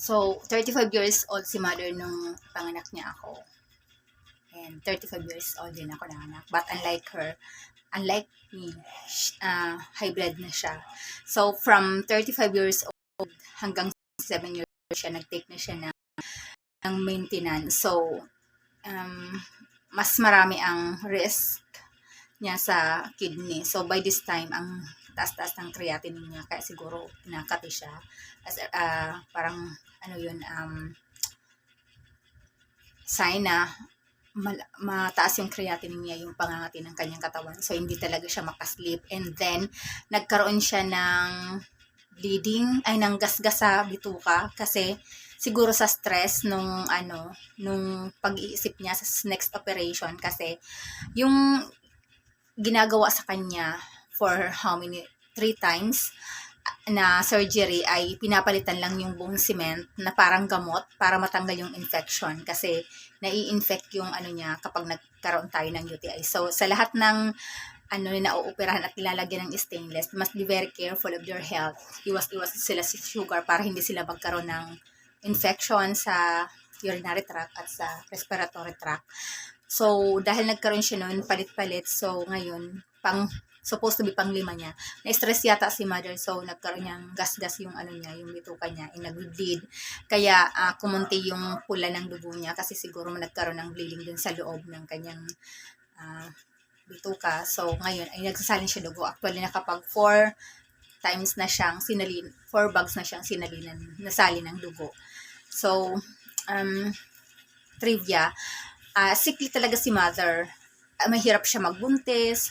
So, 35 years old si mother nung panganak niya ako. And 35 years old din ako nanganak. But unlike me, hybrid na siya. So, from 35 years old hanggang 7 years old siya, nag-take na siya ng maintenance. So, mas marami ang risk niya sa kidney. So, by this time, ang taas-taas ng creatinine niya, kaya siguro pinakati siya. As, parang, sign na mataas yung creatinine niya, yung pangangati ng kanyang katawan. So, hindi talaga siya makasleep. And then, nagkaroon siya ng bleeding, ng gasgas sa bituka kasi siguro sa stress nung pag-iisip niya sa next operation kasi yung ginagawa sa kanya for how many 3 times na surgery ay pinapalitan lang yung bone cement na parang gamot para matanggal yung infection kasi nai-infect yung niya kapag nagkaroon tayo ng UTI. So sa lahat ng na nauoperahan at nilalagyan ng stainless, must be very careful of your health. Iwas sila sa sugar para hindi sila magkaroon ng infection sa urinary tract at sa respiratory tract. So, dahil nagkaroon siya noon, palit-palit. So, ngayon, supposed to be pang 5 niya. Na-stress yata si mother. So, nagkaroon niyang gas-gas yung niya, yung bituka niya. Nag-bleed. Kaya, kumunti yung pula ng dugo niya kasi siguro nagkaroon ng bleeding dun sa loob ng kanyang bituka. So, ngayon, ay nagsasalin siya dugo. Actually, nakapag 4 times na siyang 4 bags na siyang nasali ng dugo. So, trivia, sickly talaga si mother. Mahirap siya magbuntis,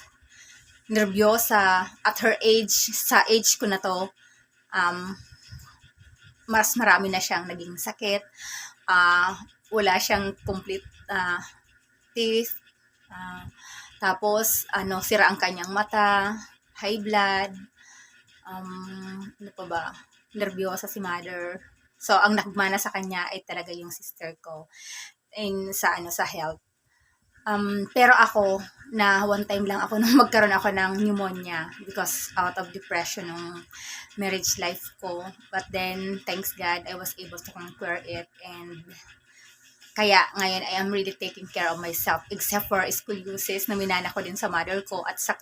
nervyosa. At her age, sa age ko na to, mas marami na siyang naging sakit. Wala siyang complete teeth. Tapos, sira ang kanyang mata, high blood, ano pa ba, nervyosa si mother. So, ang nagmana sa kanya ay talaga yung sister ko sa health. Pero ako, na one time lang ako nung magkaroon ako ng pneumonia because out of depression ng marriage life ko. But then, thanks God, I was able to conquer it. And kaya ngayon, I am really taking care of myself except for scoliosis na minana ko din sa mother ko at sa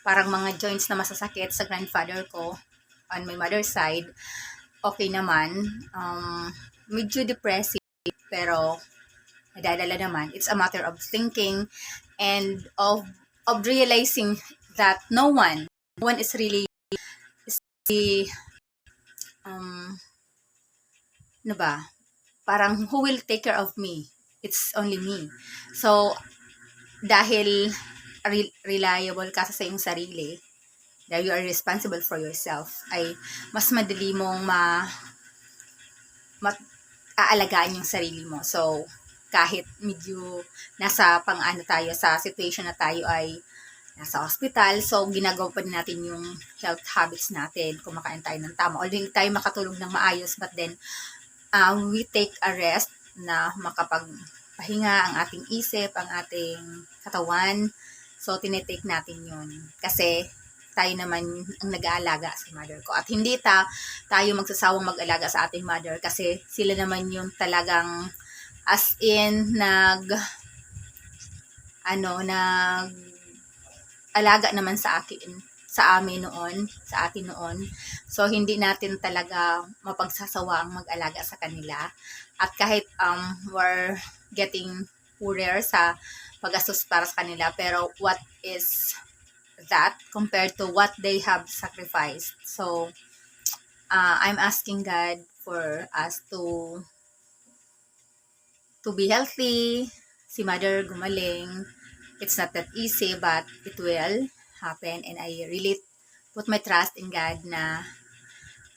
parang mga joints na masasakit sa grandfather ko on my mother's side. Okay naman. Medyo depressive pero nadadala naman. It's a matter of thinking and of realizing that no one is really parang who will take care of me? It's only me. So, dahil reliable ka sa iyong sarili, dahil you are responsible for yourself, ay mas madali mong aalagaan yung sarili mo. So, kahit medyo nasa tayo, sa situation na tayo ay nasa hospital, so ginagawa pa din natin yung health habits natin, kumakain tayo ng tama, although hindi tayo makatulog ng maayos, but then, we take a rest na makapagpahinga ang ating isip, ang ating katawan. So, tinitake natin yun. Kasi, tayo naman ang nag-aalaga sa mother ko. At hindi tayo magsasawang mag-alaga sa ating mother kasi sila naman yung talagang as in alaga naman sa atin noon. So, hindi natin talaga mapagsasawa ang mag-alaga sa kanila. At kahit we're getting poorer sa pag-gastos para sa kanila, pero what is that compared to what they have sacrificed? So, I'm asking God for us to be healthy, si mother gumaling. It's not that easy, but it will happen, and I really put my trust in God na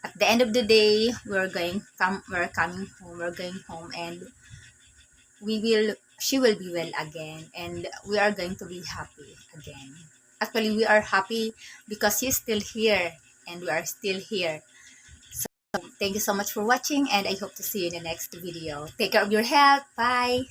at the end of the day, we're going home, and she will be well again, and we are going to be happy again. Actually, we are happy because she's still here, and we are still here. So, thank you so much for watching, and I hope to see you in the next video. Take care of your health. Bye!